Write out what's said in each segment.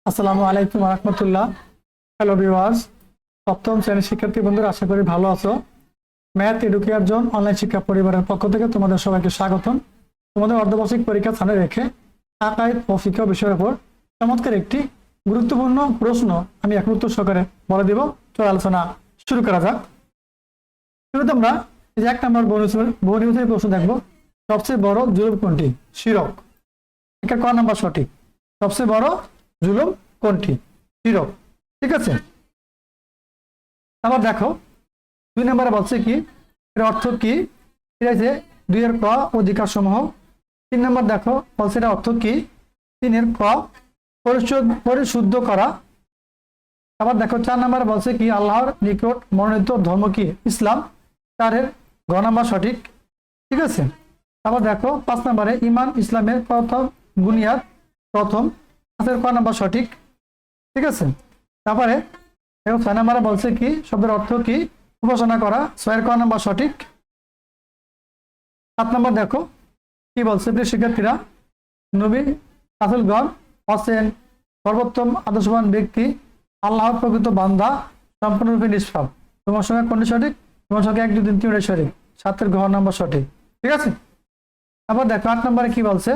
আসসালামু আলাইকুম রহমতুল্লাহ। Hello viewers, সপ্তম শ্রেণীর শিক্ষার্থী বন্ধুরা, আশা করি ভালো আছো। ম্যাথ এডুকেয়ার জোন অনলাইন শিক্ষা পরিবারের পক্ষ থেকে তোমাদের সবাইকে স্বাগতম। তোমাদের অর্ধবার্ষিক পরীক্ষা সামনে রেখে আকাইদ ও ফিকহ বিষয়ের উপর চমৎকার একটি গুরুত্বপূর্ণ প্রশ্ন আমি এখন উত্তর সহকারে বলে দিব। চলো আলোচনা শুরু করা যাক। শুরুতে আমরা এই যে 1 নম্বর বহুনির্বাচনী প্রশ্ন দেখবো। সবচেয়ে বড় জুলুম কোনটি? শিরক। এটা ক নাম্বার সঠিক? সবচেয়ে বড় জুলুম কোনটি? শিরক। ঠিক আছে। আবার দেখো 2 নম্বরে বলছে কি, এর অর্থ কি? এটা যে 2 এর ক অধিকার সমূহ। 3 নম্বর দেখো বলছে এটা অর্থ কি? 3 এর ক পরিশুদ্ধ করা। আবার দেখো 4 নম্বরে বলছে কি, আল্লাহর নিকট মনোনীত ধর্ম কি? ইসলাম। 4 এর গ নাম্বার সঠিক। ঠিক আছে। আবার দেখো 5 নম্বরে ইমান ইসলামের প্রথম বুনিয়াদ প্রথম। 5 এর ক নাম্বার সঠিক। ঠিক আছে। তারপরে দেখো 6 নম্বরে বলছে কি, শব্দের অর্থ কি? উপাসনা করা। 6 এর ক নাম্বার সঠিক। 7 নম্বর দেখো কি বলছে, প্রিয় শিক্ষার্থীরা, নবী রাসূলগণ হচ্ছেন সর্বোত্তম আদর্শবান ব্যক্তি, আল্লাহর প্রকৃত বান্দা, সম্পূর্ণরূপে নিষ্পাপ। তোমার সঙ্গে কোনটি সঠিক? তোমার সঙ্গে 1 2 3 3 সঠিক। 7 এর ঘ নাম্বার সঠিক। ঠিক আছে। আবার দেখো 8 নম্বরে কি বলছে,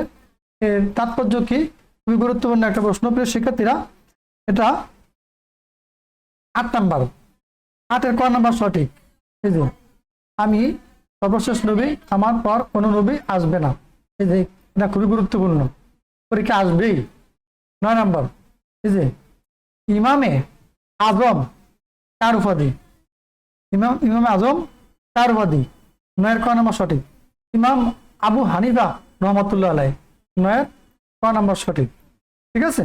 এর তাৎপর্য কি? খুবই গুরুত্বপূর্ণ একটা প্রশ্ন, প্রিয় শিক্ষার্থীরা। এটা 8 নাম্বার। 8 এর ক নাম্বার সঠিক। এই যে আমি সর্বশেষ নবী, আমার পর কোনো নবী আসবে না। এই যে এটা খুবই গুরুত্বপূর্ণ, পরীক্ষা আসবেই। 9 নাম্বার, এই যে ইমামে আজম কার উপাধি? ইমামে আজম কার উপাধি? 9 এর ক নাম্বার সঠিক। ইমাম আবু হানিফা রহমতুল্লাহ আলাইহ। 9 এর ক নাম্বার সঠিক। ঠিক আছে।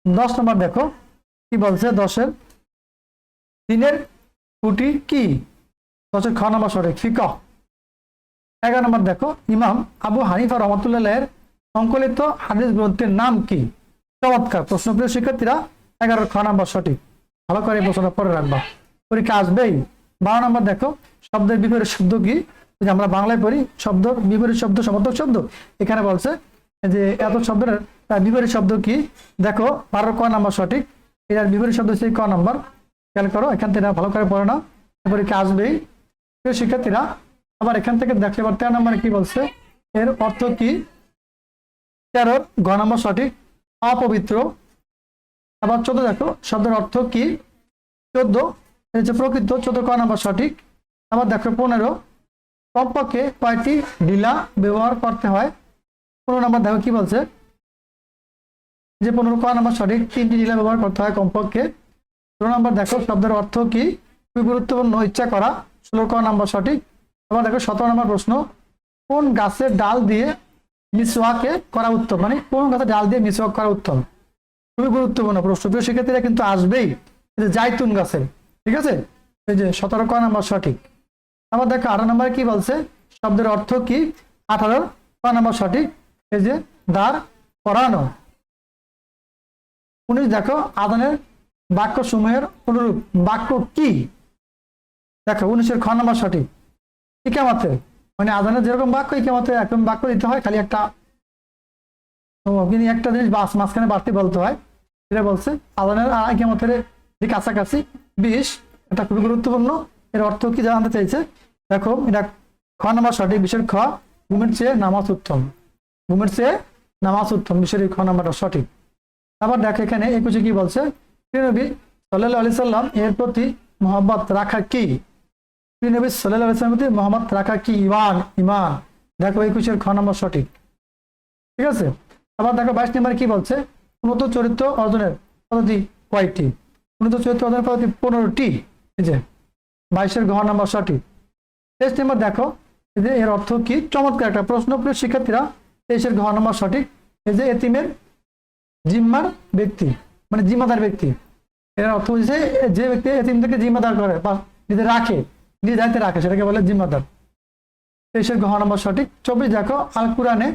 10 নম্বর দেখো কি বলছে, 10 এর দিনের খুঁটি কি? 10 এর খ নাম্বার সঠিক, ফিকহ। 11 নম্বর দেখো ইমাম আবু হানিফা রহমতুল্লাহ আলাইহির সংকলিত হাদিস গ্রন্থের নাম কি? চমৎকার প্রশ্ন, প্রিয় শিক্ষার্থীরা। 11 খ নাম্বার সঠিক। ভালো করে এই প্রশ্নটা পরে রাখবা, পরীক্ষা আসবেই। 12 নম্বর দেখো শব্দের বিপরীত শব্দ কি? যে আমরা বাংলায় পড়ি শব্দ বিপরীত শব্দ সমর্থক শব্দ, এখানে বলছে যে এত শব্দের বিপরীত শব্দ কি? দেখো 12 ক নাম্বার সঠিক। এর বিপরীত শব্দ হচ্ছে ক নাম্বার। খেয়াল করো, এখান থেকে ভালো করে পড়ো না, পরীক্ষা আসবেই, প্রিয় শিক্ষার্থীরা। আবার এখান থেকে দেখলে এবার 13 নম্বরে কি বলছে, এর অর্থ কি? 13 গ নাম্বার সঠিক, অপবিত্র। আবার 14 দেখো শব্দের অর্থ কি? 14 হচ্ছে প্রকৃত। 14 ক নাম্বার সঠিক। আবার দেখো 15 কমপক্ষে কয়টি ঢিলা ব্যবহার করতে হয়? 15 নম্বর দেখো কি বলছে, যে 15 ক নাম্বার সঠিক, 3টি ঢিলা ব্যবহার করতে হয় কমপক্ষে। 16 নম্বর দেখো শব্দের অর্থ কি? খুবই গুরুত্বপূর্ণ, ইচ্ছা করা। 16 ক নাম্বার সঠিক। আবার দেখো 17 নম্বর প্রশ্ন, কোন গাছের ডাল দিয়ে মিসওয়াকে করা উত্তম? মানে কোন গাছের ডাল দিয়ে মিসওয়াক করা উত্তম? খুবই গুরুত্বপূর্ণ প্রশ্ন, প্রিয় শিক্ষার্থীরা, কিন্তু আসবেই। এই যে জাইতুন গাছের। ঠিক আছে। এই যে 17 ক নাম্বার সঠিক। আবার দেখো 18 নম্বরে কি বলছে, শব্দের অর্থ কি? 18 ক নাম্বার সঠিক। এই যে দাঁড় করানো। 19 দেখো আদানের বাক্য সমূহের অনুরূপ বাক্য কি? দেখো 19 এর খ নাম্বার সঠিক, ইকামতের। মানে আদানের যেরকম বাক্য, ইকামতের একদম বাক্য দিতে হয়, খালি একটা একটা জিনিস মাঝখানে বাড়তি বলতে হয়। এটা বলছে আদানের আর ইকামতের যে কাছাকাছি 20। এটা খুবই গুরুত্বপূর্ণ। এর অর্থ কি জানতে চাইছে? দেখো এটা খ নাম্বার সঠিক, 20 এর খ। ঘুমের চেয়ে নামাজ উত্তম। ঘুমের চেয়ে নামাজ উত্তম, 20 এর খ নাম্বারটা সঠিক। আবার দেখো এখানে 21 কি বলছে, প্রিয় নবী সাল্লাল্লাহু আলাইহি সাল্লাম এর প্রতি মহব্বত রাখা কি? প্রিয় নবী সাল্লাল্লাহু আলাইহি সাল্লামের প্রতি মহব্বত রাখা কি? ইমান। ইমান। দেখো 21 এর খ নম্বর সঠিক। ঠিক আছে। আবার দেখো 22 নম্বরে কি বলছে, উন্নত চরিত্র অর্জনের পদ্ধতি কয়টি? উন্নত চরিত্র অর্জনের পদ্ধতি 15টি। এই যে 22 এর ঘ নম্বর সঠিক। 23 নম্বর দেখো এই যে এর অর্থ কি? চমৎকার একটা প্রশ্ন, প্রিয় শিক্ষার্থীরা। 23 এর ঘ নম্বর সঠিক। এই যে এতিমের জিম্মার ব্যক্তি, মানে জিম্মাদার ব্যক্তি। এর অর্থ হচ্ছে যে ব্যক্তি এতিমদেরকে জিম্মাদার করে বা নিজে রাখে, নিজে দায়িত্বে রাখে, সেটাকে বলে জিম্মাদার। 23 এর ঘ নম্বর সঠিক। 24 দেখো আল কুরআনে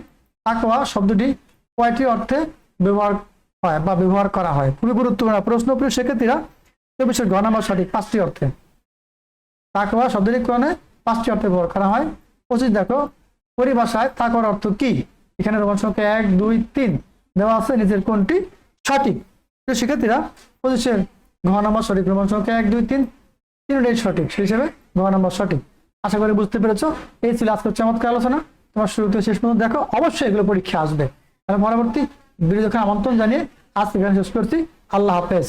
তাকওয়া শব্দটি কয়টি অর্থে ব্যবহার হয় বা ব্যবহার করা হয়? খুবই গুরুত্বপূর্ণ প্রশ্ন, প্রিয় শিক্ষার্থীরা। 24 এর ঘ নম্বর সঠিক, 5টি অর্থে। তাকওয়া শব্দটি কোরআনে 5টি অর্থে ব্যবহার করা হয়। 25 দেখো পরিভাষায় তাকওয়ার অর্থ কি? এখানে রোমান সংখ্যা 1 2 3 দেওয়া আছে, নিজের কোনটি সঠিক? প্রিয় শিক্ষার্থীরা 25-এর ঘ নম্বর সঠিক, প্রমাণ সংখ্যা 1, 2, 3 তিনটাই সঠিক, সেই হিসেবে ঘ নম্বর সঠিক। আশা করি বুঝতে পেরেছো। এই ছিল আজকের চমৎকার আলোচনা। তোমার শুরু থেকে শেষ পর্যন্ত দেখো, অবশ্যই এগুলো পরীক্ষা আসবে। তাহলে পরবর্তী ভিডিও দেখার আমন্ত্রণ জানিয়ে আজকে এখানে শেষ করছি। আল্লাহ হাফেজ।